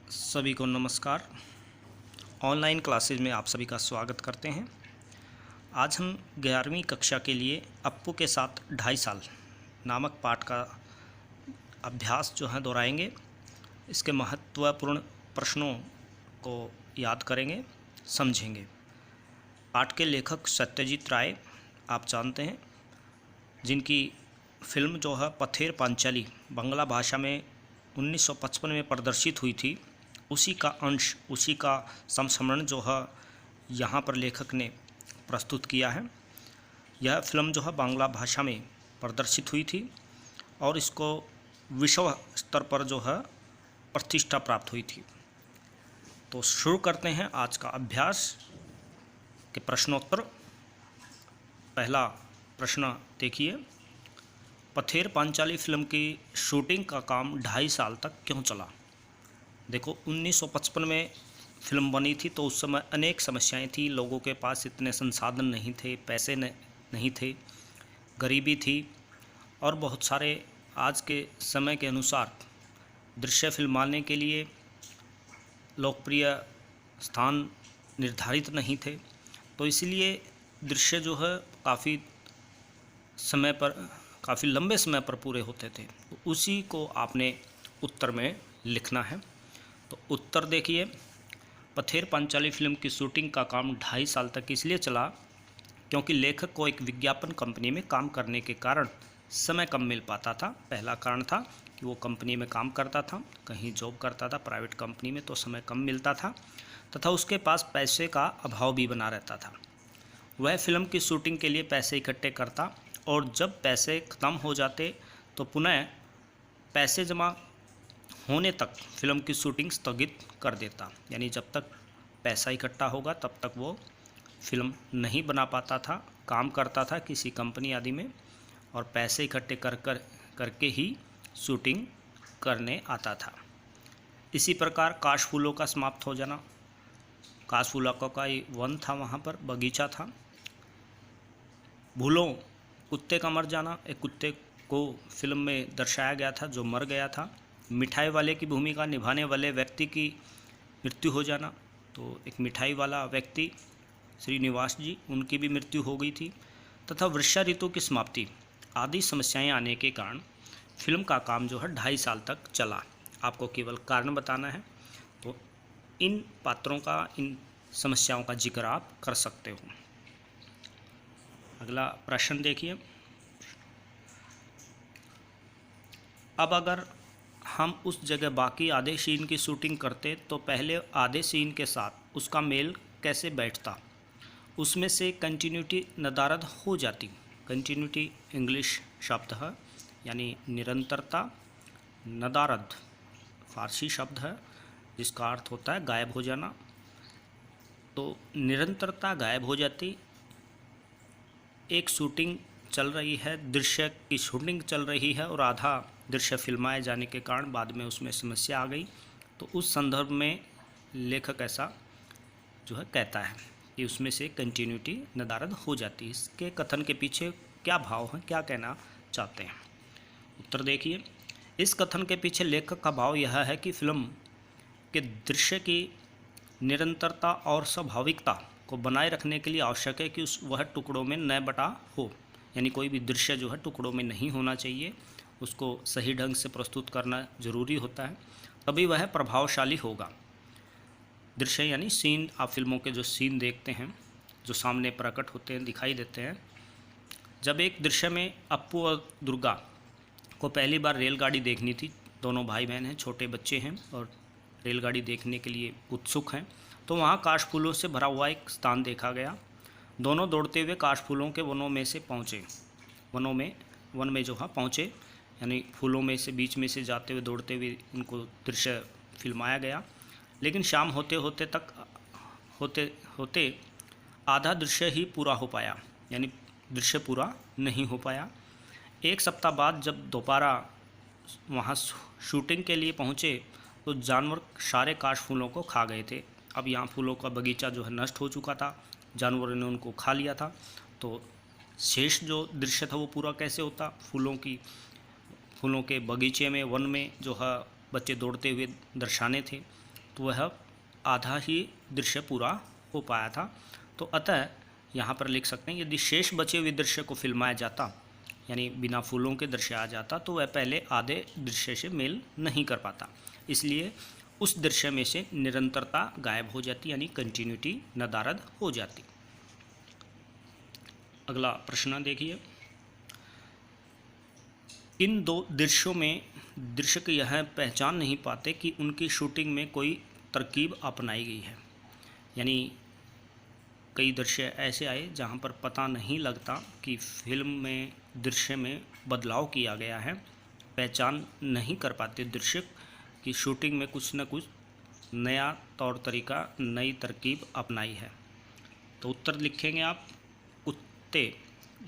सभी को नमस्कार। ऑनलाइन क्लासेज में आप सभी का स्वागत करते हैं। आज हम 11वीं कक्षा के लिए अप्पू के साथ 2.5 साल नामक पाठ का अभ्यास जो है दोहराएंगे। इसके महत्वपूर्ण प्रश्नों को याद करेंगे, समझेंगे। पाठ के लेखक सत्यजीत राय आप जानते हैं, जिनकी फिल्म जो है पथेर पांचाली बांग्ला भाषा में 1955 में प्रदर्शित हुई थी। उसी का अंश, उसी का संस्मरण जो है यहाँ पर लेखक ने प्रस्तुत किया है। यह फिल्म जो है बांग्ला भाषा में प्रदर्शित हुई थी और इसको विश्व स्तर पर जो है प्रतिष्ठा प्राप्त हुई थी। तो शुरू करते हैं आज का अभ्यास के प्रश्नोत्तर। पहला प्रश्न देखिए, पथेर पांचाली फिल्म की शूटिंग का काम 2.5 साल तक क्यों चला? देखो, 1955 में फिल्म बनी थी तो उस समय अनेक समस्याएं थी। लोगों के पास इतने संसाधन नहीं थे, पैसे नहीं थे, गरीबी थी और बहुत सारे आज के समय के अनुसार दृश्य फिल्माने के लिए लोकप्रिय स्थान निर्धारित नहीं थे। तो इसलिए दृश्य जो है काफ़ी लंबे समय पर पूरे होते थे। तो उसी को आपने उत्तर में लिखना है। तो उत्तर देखिए, पथेर पांचाली फिल्म की शूटिंग का काम 2.5 साल तक इसलिए चला क्योंकि लेखक को एक विज्ञापन कंपनी में काम करने के कारण समय कम मिल पाता था। पहला कारण था कि वो कंपनी में काम करता था, कहीं जॉब करता था प्राइवेट कंपनी में, तो समय कम मिलता था तथा उसके पास पैसे का अभाव भी बना रहता था। वह फिल्म की शूटिंग के लिए पैसे इकट्ठे करता और जब पैसे ख़त्म हो जाते तो पुनः पैसे जमा होने तक फिल्म की शूटिंग स्थगित कर देता। यानी जब तक पैसा इकट्ठा होगा तब तक वो फिल्म नहीं बना पाता था। काम करता था किसी कंपनी आदि में और पैसे इकट्ठे करके ही शूटिंग करने आता था। इसी प्रकार काशफूलों का समाप्त हो जाना। काशफूलों का वन था, वहाँ पर बगीचा था। भूलों, कुत्ते का मर जाना। एक कुत्ते को फिल्म में दर्शाया गया था जो मर गया था। मिठाई वाले की भूमिका निभाने वाले व्यक्ति की मृत्यु हो जाना। तो एक मिठाई वाला व्यक्ति श्रीनिवास जी, उनकी भी मृत्यु हो गई थी। तथा वर्षा ऋतु की समाप्ति आदि समस्याएं आने के कारण फिल्म का काम जो है 2.5 साल तक चला। आपको केवल कारण बताना है। तो इन पात्रों का, इन समस्याओं का जिक्र आप कर सकते हो। अगला प्रश्न देखिए, अब अगर हम उस जगह बाकी आधे सीन की शूटिंग करते तो पहले आधे सीन के साथ उसका मेल कैसे बैठता? उसमें से कंटिन्यूटी नदारद हो जाती। कंटिन्यूटी इंग्लिश शब्द है, यानी निरंतरता। नदारद फारसी शब्द है जिसका अर्थ होता है गायब हो जाना। तो निरंतरता गायब हो जाती। एक शूटिंग चल रही है, दृश्य की शूटिंग चल रही है और आधा दृश्य फिल्माए जाने के कारण बाद में उसमें समस्या आ गई। तो उस संदर्भ में लेखक ऐसा जो है कहता है कि उसमें से कंटिन्यूटी नदारद हो जाती है। इसके कथन के पीछे क्या भाव है, क्या कहना चाहते हैं? उत्तर देखिए, इस कथन के पीछे लेखक का भाव यह है कि फिल्म के दृश्य की निरंतरता और स्वाभाविकता को बनाए रखने के लिए आवश्यक है कि वह टुकड़ों में न बटा हो। यानी कोई भी दृश्य जो है टुकड़ों में नहीं होना चाहिए, उसको सही ढंग से प्रस्तुत करना जरूरी होता है, तभी वह प्रभावशाली होगा। दृश्य यानी सीन, आप फिल्मों के जो सीन देखते हैं जो सामने प्रकट होते हैं, दिखाई देते हैं। जब एक दृश्य में अप्पू और दुर्गा को पहली बार रेलगाड़ी देखनी थी, दोनों भाई बहन हैं, छोटे बच्चे हैं और रेलगाड़ी देखने के लिए उत्सुक हैं, तो वहाँ काशफूलों से भरा हुआ एक स्थान देखा गया। दोनों दौड़ते हुए काशफूलों के वनों में से पहुँचे। वन में जो है पहुँचे, यानी फूलों में से बीच में से जाते हुए, दौड़ते हुए उनको दृश्य फिल्माया गया। लेकिन शाम होते होते आधा दृश्य ही पूरा हो पाया, यानी दृश्य पूरा नहीं हो पाया। एक सप्ताह बाद जब दोबारा वहाँ शूटिंग के लिए पहुँचे तो जानवर सारे काशफूलों को खा गए थे। अब यहाँ फूलों का बगीचा जो है नष्ट हो चुका था, जानवरों ने उनको खा लिया था। तो शेष जो दृश्य था वो पूरा कैसे होता? फूलों के बगीचे में, वन में जो है बच्चे दौड़ते हुए दर्शाने थे। तो वह आधा ही दृश्य पूरा हो पाया था। तो अतः यहाँ पर लिख सकते हैं, यदि शेष बचे हुए दृश्य को फिल्माया जाता, यानी बिना फूलों के दृश्य आ जाता, तो वह पहले आधे दृश्य से मेल नहीं कर पाता, इसलिए उस दृश्य में से निरंतरता गायब हो जाती, यानी कंटिन्यूटी नदारद हो जाती। अगला प्रश्न देखिए, इन दो दृश्यों में दर्शक यह पहचान नहीं पाते कि उनकी शूटिंग में कोई तरकीब अपनाई गई है, यानी कई दृश्य ऐसे आए जहां पर पता नहीं लगता कि फिल्म में दृश्य में बदलाव किया गया है, पहचान नहीं कर पाते दर्शक कि शूटिंग में कुछ न कुछ नया तौर तरीका, नई तरकीब अपनाई है। तो उत्तर लिखेंगे आप, कुत्ते,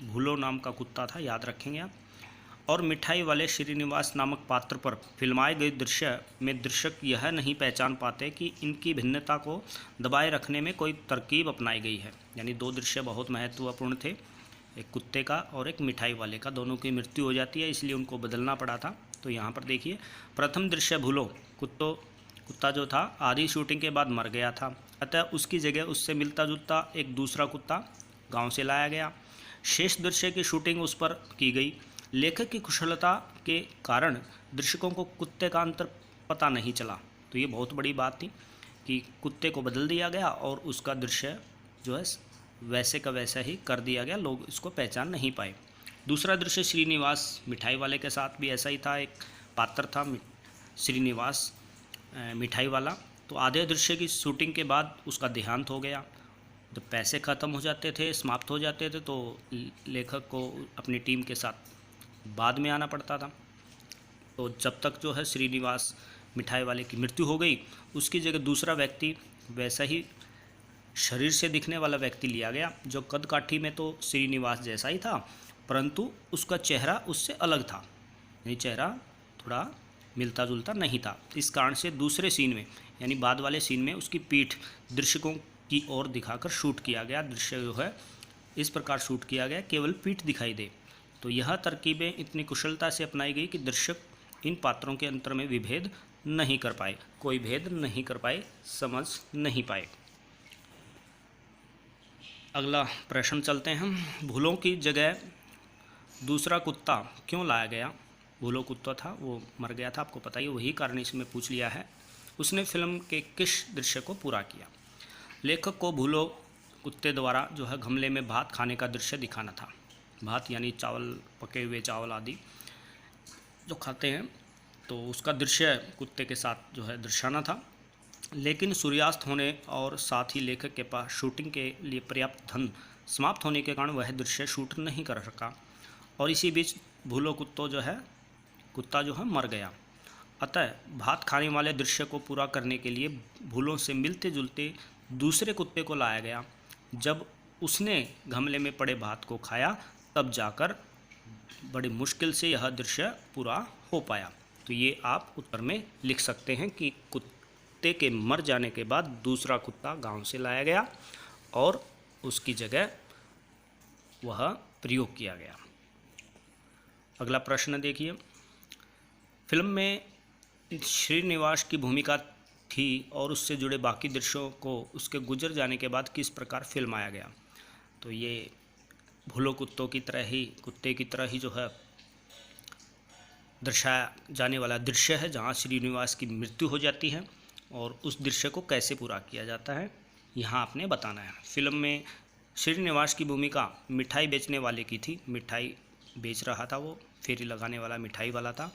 भूलो नाम का कुत्ता था, याद रखेंगे आप। और मिठाई वाले श्रीनिवास नामक पात्र पर फिल्माए गए दृश्य में दर्शक यह नहीं पहचान पाते कि इनकी भिन्नता को दबाए रखने में कोई तरकीब अपनाई गई है, यानी दो दृश्य बहुत महत्वपूर्ण थे, एक कुत्ते का और एक मिठाई वाले का, दोनों की मृत्यु हो जाती है, इसलिए उनको बदलना पड़ा था। तो यहाँ पर देखिए, प्रथम दृश्य भूलो, कुत्ता जो था आधी शूटिंग के बाद मर गया था, अतः उसकी जगह उससे मिलता जुलता एक दूसरा कुत्ता गाँव से लाया गया। शेष दृश्य की शूटिंग उस पर की गई। लेखक की कुशलता के कारण दर्शकों को कुत्ते का अंतर पता नहीं चला, तो ये बहुत बड़ी बात थी कि कुत्ते को बदल दिया गया और उसका दृश्य जो है वैसे का वैसा ही कर दिया गया, लोग इसको पहचान नहीं पाए। दूसरा दृश्य श्रीनिवास मिठाई वाले के साथ भी ऐसा ही था, एक पात्र था श्रीनिवास मिठाई वाला, तो आधे दृश्य की शूटिंग के बाद उसका देहांत हो गया। जब पैसे ख़त्म हो जाते थे, समाप्त हो जाते थे, तो लेखक को अपनी टीम के साथ बाद में आना पड़ता था। तो जब तक जो है श्रीनिवास मिठाई वाले की मृत्यु हो गई, उसकी जगह दूसरा व्यक्ति, वैसा ही शरीर से दिखने वाला व्यक्ति लिया गया, जो कद काठी में तो श्रीनिवास जैसा ही था, परंतु उसका चेहरा उससे अलग था, यानी चेहरा थोड़ा मिलता जुलता नहीं था। इस कारण से दूसरे सीन में, यानी बाद वाले सीन में, उसकी पीठ दर्शकों की ओर दिखाकर शूट किया गया। दृश्य जो है इस प्रकार शूट किया गया, केवल पीठ दिखाई दे। तो यह तरकीबें इतनी कुशलता से अपनाई गई कि दर्शक इन पात्रों के अंतर में विभेद नहीं कर पाए, कोई भेद नहीं कर पाए, समझ नहीं पाए। अगला प्रश्न चलते हैं हम, भूलों की जगह दूसरा कुत्ता क्यों लाया गया? भूलो कुत्ता था, वो मर गया था, आपको पता ही, वही कारण इसमें पूछ लिया है। उसने फिल्म के किस दृश्य को पूरा किया? लेखक को भूलो कुत्ते द्वारा जो है गमले में भात खाने का दृश्य दिखाना था। भात यानी चावल, पके हुए चावल आदि जो खाते हैं, तो उसका दृश्य कुत्ते के साथ जो है दर्शाना था। लेकिन सूर्यास्त होने और साथ ही लेखक के पास शूटिंग के लिए पर्याप्त धन समाप्त होने के कारण वह दृश्य शूट नहीं कर सका, और इसी बीच भूलो कुत्ता जो है मर गया। अतः भात खाने वाले दृश्य को पूरा करने के लिए भूलों से मिलते जुलते दूसरे कुत्ते को लाया गया। जब उसने गमले में पड़े भात को खाया, तब जाकर बड़ी मुश्किल से यह दृश्य पूरा हो पाया। तो ये आप उत्तर में लिख सकते हैं कि कुत्ते के मर जाने के बाद दूसरा कुत्ता गांव से लाया गया और उसकी जगह वह प्रयोग किया गया। अगला प्रश्न देखिए, फिल्म में श्रीनिवास की भूमिका थी और उससे जुड़े बाकी दृश्यों को उसके गुजर जाने के बाद किस प्रकार फिल्माया गया? तो ये भूलो कुत्ते की तरह ही जो है दर्शाया जाने वाला दृश्य है, जहाँ श्रीनिवास की मृत्यु हो जाती है, और उस दृश्य को कैसे पूरा किया जाता है यहाँ आपने बताना है। फिल्म में श्रीनिवास की भूमिका मिठाई बेचने वाले की थी, मिठाई बेच रहा था, वो फेरी लगाने वाला मिठाई वाला था।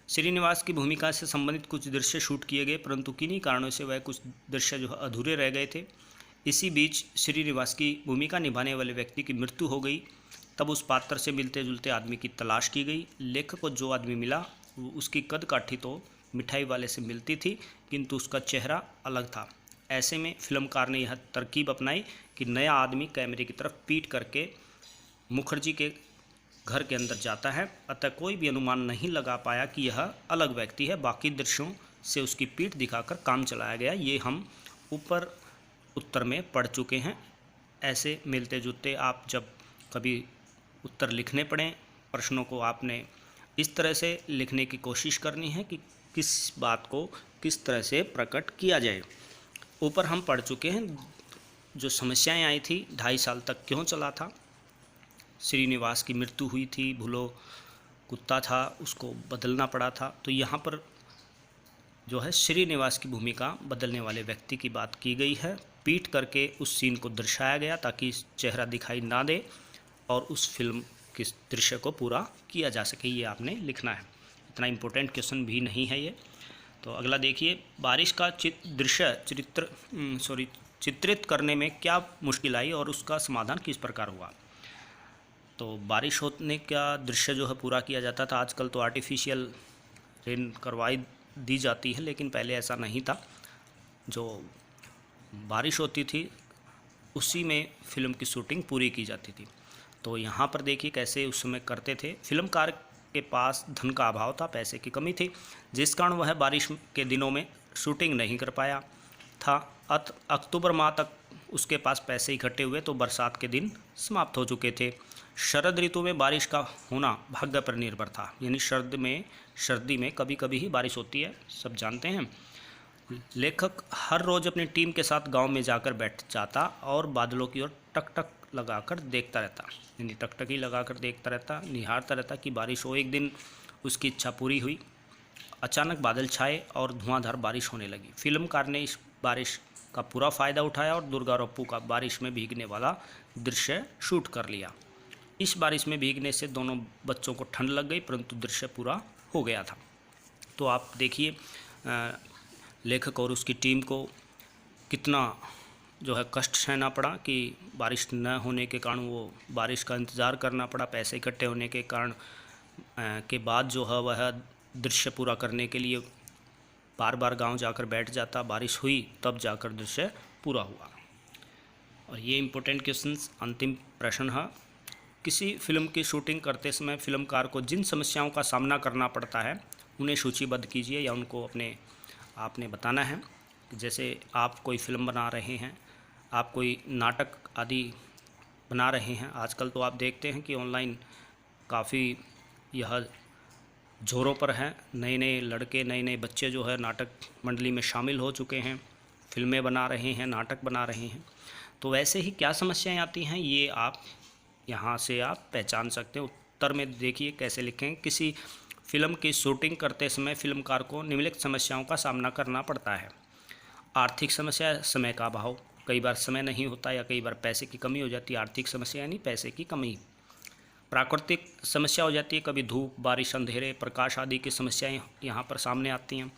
श्रीनिवास की भूमिका से संबंधित कुछ दृश्य शूट किए गए, परंतु किन्हीं कारणों से वह कुछ दृश्य जो है अधूरे रह गए थे। इसी बीच श्रीनिवास की भूमिका निभाने वाले व्यक्ति की मृत्यु हो गई। तब उस पात्र से मिलते जुलते आदमी की तलाश की गई। लेखक को जो आदमी मिला, उसकी कद काठी तो मिठाई वाले से मिलती थी, किंतु उसका चेहरा अलग था। ऐसे में फिल्मकार ने यह तरकीब अपनाई कि नया आदमी कैमरे की तरफ पीट करके मुखर्जी के घर के अंदर जाता है, अतः कोई भी अनुमान नहीं लगा पाया कि यह अलग व्यक्ति है। बाकी दृश्यों से उसकी पीठ दिखाकर काम चलाया गया। ये हम ऊपर उत्तर में पढ़ चुके हैं। ऐसे मिलते जुलते आप जब कभी उत्तर लिखने पड़ें, प्रश्नों को आपने इस तरह से लिखने की कोशिश करनी है कि किस बात को किस तरह से प्रकट किया जाए। ऊपर हम पढ़ चुके हैं जो समस्याएं आई थी 2.5 साल तक क्यों चला था। श्रीनिवास की मृत्यु हुई थी, भूलो कुत्ता था उसको बदलना पड़ा था। तो यहाँ पर जो है श्रीनिवास की भूमिका बदलने वाले व्यक्ति की बात की गई है। पीट करके उस सीन को दर्शाया गया ताकि चेहरा दिखाई ना दे और उस फिल्म के दृश्य को पूरा किया जा सके, ये आपने लिखना है। इतना इम्पोर्टेंट क्वेश्चन भी नहीं है ये। तो अगला देखिए, बारिश का चित्रित करने में क्या मुश्किल आई और उसका समाधान किस प्रकार हुआ। तो बारिश होने का दृश्य जो है पूरा किया जाता था। आजकल तो आर्टिफिशियल रेन करवाई दी जाती है, लेकिन पहले ऐसा नहीं था। जो बारिश होती थी उसी में फिल्म की शूटिंग पूरी की जाती थी। तो यहाँ पर देखिए कैसे उस समय करते थे। फिल्मकार के पास धन का अभाव था, पैसे की कमी थी, जिस कारण वह बारिश के दिनों में शूटिंग नहीं कर पाया था। अक्टूबर माह तक उसके पास पैसे इकट्ठे हुए तो बरसात के दिन समाप्त हो चुके थे। शरद ऋतु में बारिश का होना भाग्य पर निर्भर था, यानी सर्दी में कभी कभी ही बारिश होती है, सब जानते हैं। लेखक हर रोज़ अपनी टीम के साथ गांव में जाकर बैठ जाता और बादलों की ओर टक लगाकर देखता रहता, यानी टकटकी लगाकर देखता रहता, निहारता रहता कि बारिश हो। एक दिन उसकी इच्छा पूरी हुई। अचानक बादल छाए और धुआंधार बारिश होने लगी। फिल्मकार ने इस बारिश का पूरा फ़ायदा उठाया और दुर्गा और अप्पू का बारिश में भीगने वाला दृश्य शूट कर लिया। इस बारिश में भीगने से दोनों बच्चों को ठंड लग गई, परंतु दृश्य पूरा हो गया था। तो आप देखिए लेखक और उसकी टीम को कितना जो है कष्ट सहना पड़ा कि बारिश न होने के कारण वो बारिश का इंतज़ार करना पड़ा। पैसे इकट्ठे होने के कारण के बाद जो है वह दृश्य पूरा करने के लिए बार बार गांव जाकर बैठ जाता। बारिश हुई तब जाकर दृश्य पूरा हुआ। और ये इम्पोर्टेंट क्वेश्चंस अंतिम प्रश्न है। किसी फिल्म की शूटिंग करते समय फिल्मकार को जिन समस्याओं का सामना करना पड़ता है उन्हें सूचीबद्ध कीजिए या उनको आपने बताना है। जैसे आप कोई फिल्म बना रहे हैं, आप कोई नाटक आदि बना रहे हैं। आजकल तो आप देखते हैं कि ऑनलाइन काफ़ी यह जोरों पर है। नए नए लड़के, नए नए बच्चे जो है नाटक मंडली में शामिल हो चुके हैं, फिल्में बना रहे हैं, नाटक बना रहे हैं। तो वैसे ही क्या समस्याएं आती हैं ये आप यहाँ से आप पहचान सकते हैं। उत्तर में देखिए कैसे लिखें। किसी फिल्म की शूटिंग करते समय फिल्मकार को निम्नलिखित समस्याओं का सामना करना पड़ता है। आर्थिक समस्या, समय का अभाव, कई बार समय नहीं होता या कई बार पैसे की कमी हो जाती है। आर्थिक समस्या यानी पैसे की कमी। प्राकृतिक समस्या हो जाती है, कभी धूप, बारिश, अंधेरे, प्रकाश आदि की समस्याएं यहाँ पर सामने आती हैं।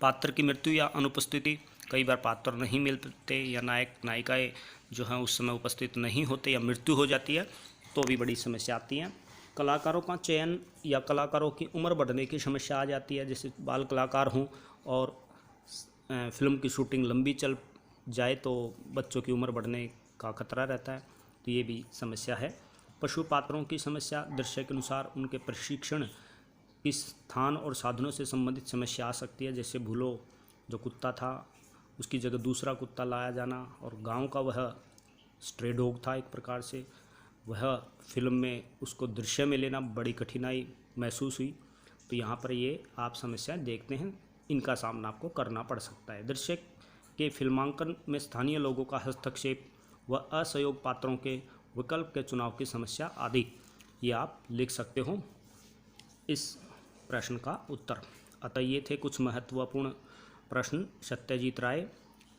पात्र की मृत्यु या अनुपस्थिति, कई बार पात्र नहीं मिलते या नायक नायिकाएँ जो हैं उस समय उपस्थित नहीं होते या मृत्यु हो जाती है तो भी बड़ी समस्या आती है। कलाकारों का चयन या कलाकारों की उम्र बढ़ने की समस्या आ जाती है। जैसे बाल कलाकार हों और फिल्म की शूटिंग लंबी चल जाए तो बच्चों की उम्र बढ़ने का खतरा रहता है, तो ये भी समस्या है। पशु पात्रों की समस्या, दृश्य के अनुसार उनके प्रशिक्षण की स्थान और साधनों से संबंधित समस्या आ सकती है। जैसे भूलो जो कुत्ता था उसकी जगह दूसरा कुत्ता लाया जाना, और गांव का वह स्ट्रे डॉग था एक प्रकार से, वह फिल्म में उसको दृश्य में लेना बड़ी कठिनाई महसूस हुई। तो यहाँ पर ये आप समस्याएं देखते हैं, इनका सामना आपको करना पड़ सकता है। दृश्य के फिल्मांकन में स्थानीय लोगों का हस्तक्षेप व असहयोग, पात्रों के विकल्प के चुनाव की समस्या आदि, ये आप लिख सकते हो इस प्रश्न का उत्तर। अतः ये थे कुछ महत्वपूर्ण प्रश्न सत्यजीत राय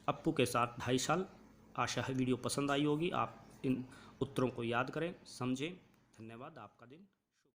अप्पू के साथ 2.5 साल। आशा है वीडियो पसंद आई होगी। आप इन उत्तरों को याद करें, समझें। धन्यवाद। आपका दिन